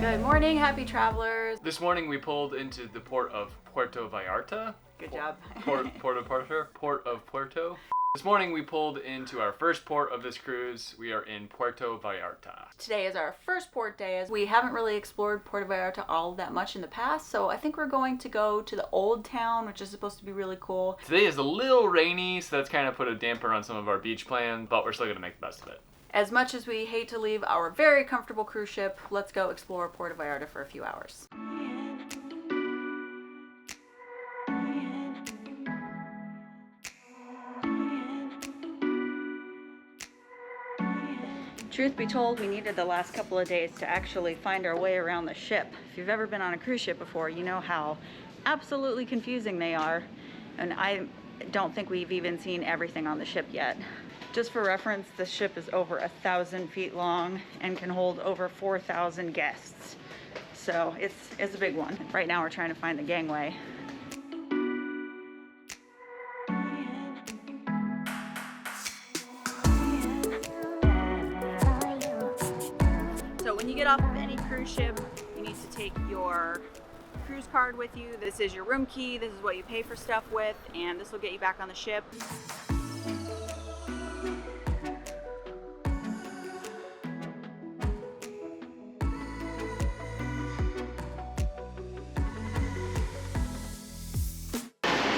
Good morning, happy travelers. This morning we pulled into the port of Puerto Vallarta. Good job. Port of Puerto. This morning we pulled into our first port of this cruise. We are in Puerto Vallarta. Today is our first port day. We haven't really explored Puerto Vallarta all that much in the past, so I think we're going to go to the old town, which is supposed to be really cool. Today is a little rainy, so that's kind of put a damper on some of our beach plans, but we're still going to make the best of it. As much as we hate to leave our very comfortable cruise ship, let's go explore Puerto Vallarta for a few hours. Truth be told, we needed the last couple of days to actually find our way around the ship. If you've ever been on a cruise ship before, you know how absolutely confusing they are. And I don't think we've even seen everything on the ship yet. Just for reference, the ship is over 1,000 feet long and can hold over 4,000 guests. So it's a big one. Right now we're trying to find the gangway. So when you get off of any cruise ship, you need to take your cruise card with you. This is your room key. This is what you pay for stuff with, and this will get you back on the ship.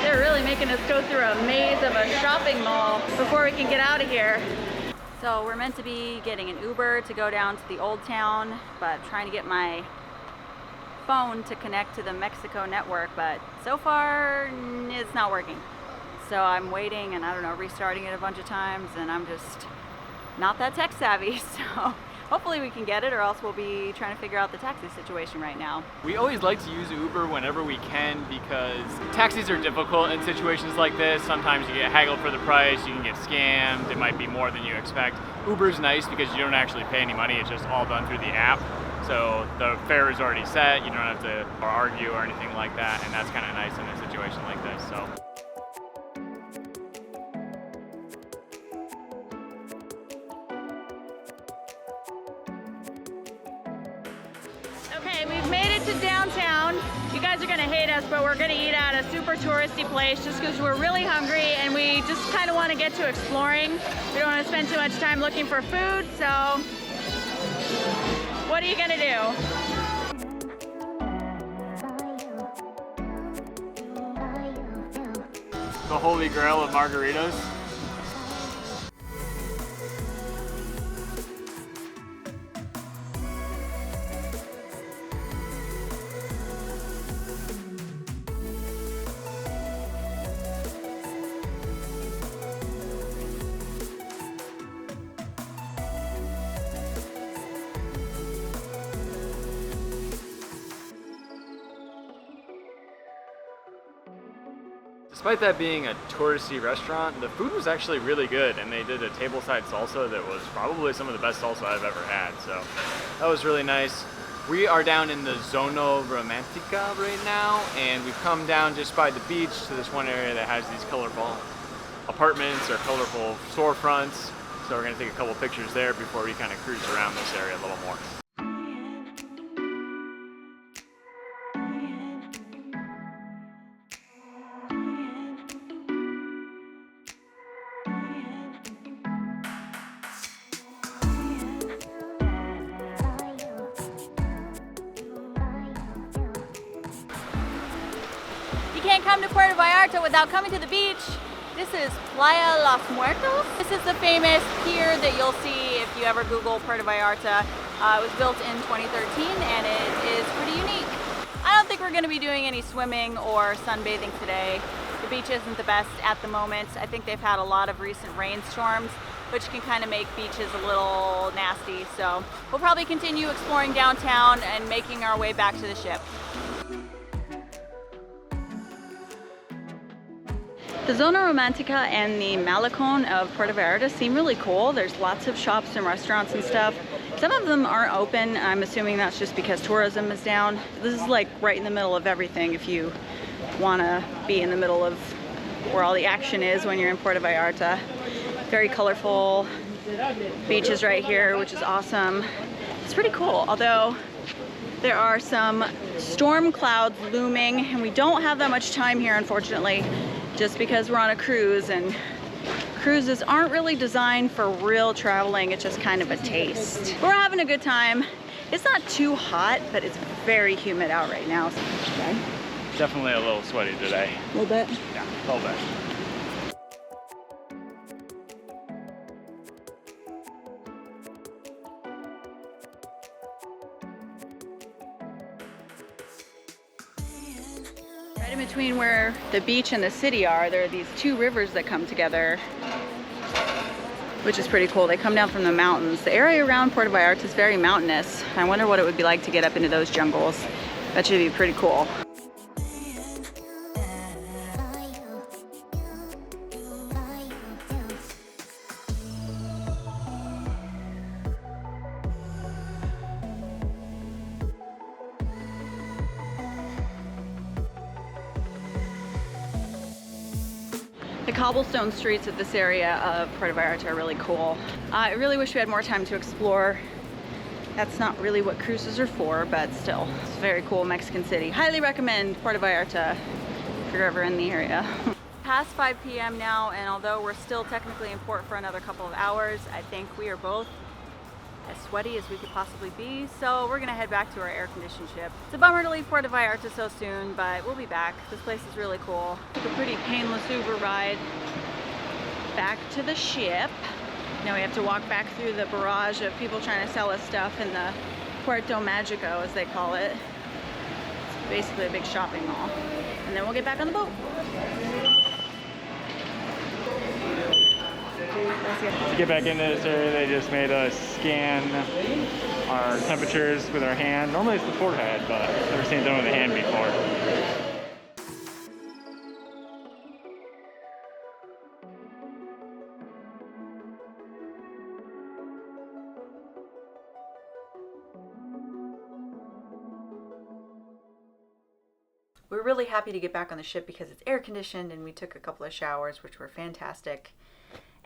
They're really making us go through a maze of a shopping mall before we can get out of here. So we're meant to be getting an Uber to go down to the old town, but I'm trying to get my phone to connect to the Mexico network, but so far it's not working. So I'm waiting and I don't know, restarting it a bunch of times, and I'm just not that tech savvy. So hopefully we can get it, or else we'll be trying to figure out the taxi situation right now. We always like to use Uber whenever we can because taxis are difficult in situations like this. Sometimes you get haggled for the price, you can get scammed, it might be more than you expect. Uber's nice because you don't actually pay any money, it's just all done through the app. So the fare is already set, you don't have to argue or anything like that, and that's kind of nice in a situation like this. So. Okay, we've made it to downtown. You guys are gonna hate us, but we're gonna eat at a super touristy place just because we're really hungry and we just kind of want to get to exploring. We don't want to spend too much time looking for food, so what are you gonna do? The holy grail of margaritas. Despite that being a touristy restaurant, the food was actually really good, and they did a tableside salsa that was probably some of the best salsa I've ever had, so that was really nice. We are down in the Zona Romantica right now, and we've come down just by the beach to this one area that has these colorful apartments or colorful storefronts, so we're going to take a couple pictures there before we kind of cruise around this area a little more. You can't come to Puerto Vallarta without coming to the beach. This is Playa Los Muertos. This is the famous pier that you'll see if you ever Google Puerto Vallarta. It was built in 2013 and it is pretty unique. I don't think we're going to be doing any swimming or sunbathing today. The beach isn't the best at the moment. I think they've had a lot of recent rainstorms, which can kind of make beaches a little nasty. So we'll probably continue exploring downtown and making our way back to the ship. The Zona Romantica and the Malecón of Puerto Vallarta seem really cool. There's lots of shops and restaurants and stuff. Some of them aren't open. I'm assuming that's just because tourism is down. This is like right in the middle of everything if you want to be in the middle of where all the action is when you're in Puerto Vallarta. Very colorful beaches right here, which is awesome. It's pretty cool, although There are some storm clouds looming, and we don't have that much time here, unfortunately, just because we're on a cruise, and cruises aren't really designed for real traveling. It's just kind of a taste. We're having a good time. It's not too hot, but it's very humid out right now. Okay. Definitely a little sweaty today. A little bit? Yeah, a little bit. Right in between where the beach and the city are, there are these two rivers that come together, which is pretty cool. They come down from the mountains. The area around Puerto Vallarta is very mountainous. I wonder what it would be like to get up into those jungles. That should be pretty cool. The cobblestone streets of this area of Puerto Vallarta are really cool. I really wish we had more time to explore. That's not really what cruises are for, but still, it's a very cool Mexican city. Highly recommend Puerto Vallarta if you're ever in the area. Past 5 p.m. now, and although we're still technically in port for another couple of hours, I think we are both as sweaty as we could possibly be, so we're gonna head back to our air-conditioned ship. It's a bummer to leave Puerto Vallarta so soon, but we'll be back. This place is really cool. Took a pretty painless Uber ride back to the ship. Now we have to walk back through the barrage of people trying to sell us stuff in the Puerto Magico, as they call it. It's basically a big shopping mall. And then we'll get back on the boat. To get back into this area, they just made us scan our temperatures with our hand. Normally it's the forehead, but I've never seen it done with a hand before. We're really happy to get back on the ship because it's air conditioned, and we took a couple of showers, which were fantastic.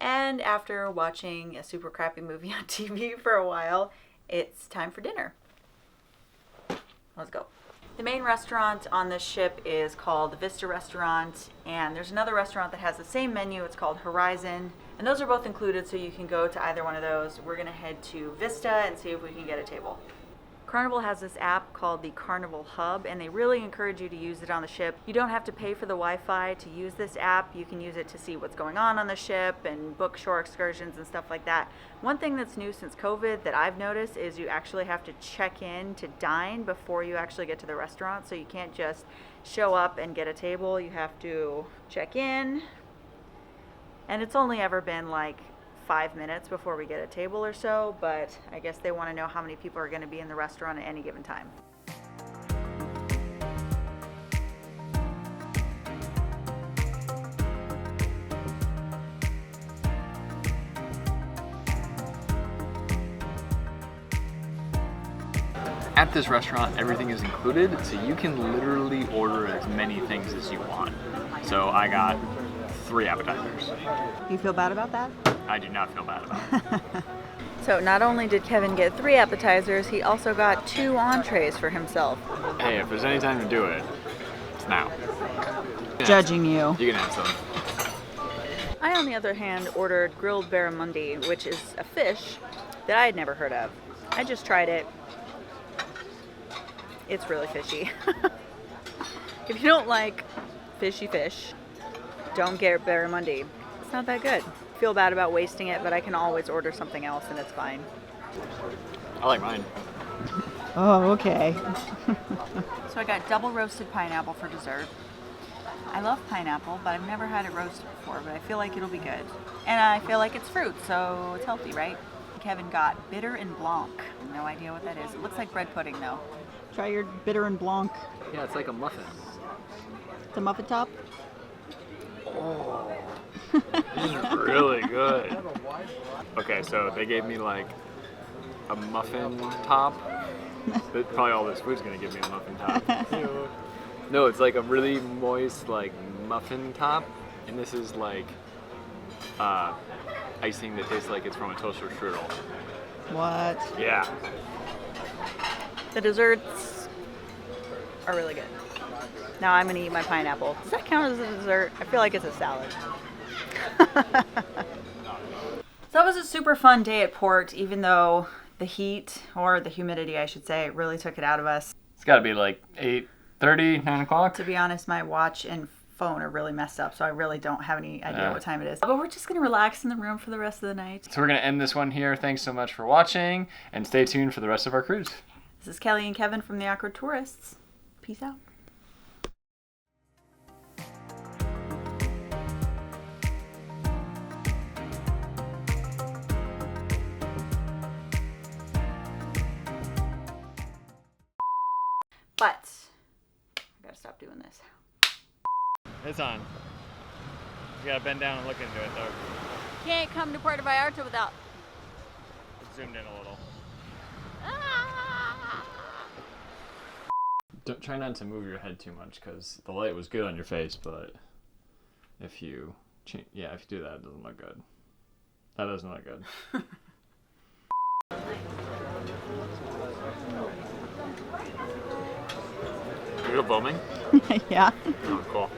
And after watching a super crappy movie on TV for a while, it's time for dinner. Let's go. The main restaurant on this ship is called the Vista Restaurant, and there's another restaurant that has the same menu. It's called Horizon, and those are both included, so you can go to either one of those. We're gonna head to Vista and see if we can get a table. Carnival has this app called the Carnival Hub, and they really encourage you to use it on the ship. You don't have to pay for the Wi-Fi to use this app. You can use it to see what's going on the ship and book shore excursions and stuff like that. One thing that's new since COVID that I've noticed is you actually have to check in to dine before you actually get to the restaurant. So you can't just show up and get a table. You have to check in. And it's only ever been like 5 minutes before we get a table or so, but I guess they want to know how many people are going to be in the restaurant at any given time. At this restaurant, everything is included, so you can literally order as many things as you want. So I got 3 appetizers. You feel bad about that? I do not feel bad about it. So not only did Kevin get 3 appetizers, he also got 2 entrees for himself. Hey, if there's any time to do it, it's now. Judging you. You can have some. I, on the other hand, ordered grilled barramundi, which is a fish that I had never heard of. I just tried it. It's really fishy. If you don't like fishy fish, don't get barramundi. It's not that good. I feel bad about wasting it, but I can always order something else and it's fine. I like mine. Oh, okay. So I got double roasted pineapple for dessert. I love pineapple, but I've never had it roasted before, but I feel like it'll be good. And I feel like it's fruit, so it's healthy, right? Kevin got bitter and blanc. No idea what that is. It looks like bread pudding, though. Try your bitter and blanc. Yeah, it's like a muffin. It's a muffin top? Oh, this is really good. Okay, so they gave me like a muffin top. Probably all this food's gonna give me a muffin top. No, it's like a really moist like muffin top, and this is like icing that tastes like it's from a toaster strudel. What? Yeah. The desserts are really good. Now I'm gonna eat my pineapple. Does that count as a dessert? I feel like it's a salad. So that was a super fun day at port, even though the heat, or the humidity I should say, really took it out of us. It's got to be like 8:30, 9 o'clock. To be honest, my watch and phone are really messed up, so I really don't have any idea what time it is. But we're just gonna relax in the room for the rest of the night. So we're going to end this one here. Thanks so much for watching, and stay tuned for the rest of our cruise. This is Kelly and Kevin from the Awkward Tourists. Peace out. But I gotta stop doing this. It's on. You got to bend down and look into it, though. Can't come to Puerto Vallarta without. It's zoomed in a little. Ah! Don't try not to move your head too much, because the light was good on your face, but if you if you do that, it doesn't look good. That doesn't look good. You go bombing? Yeah. Oh, cool.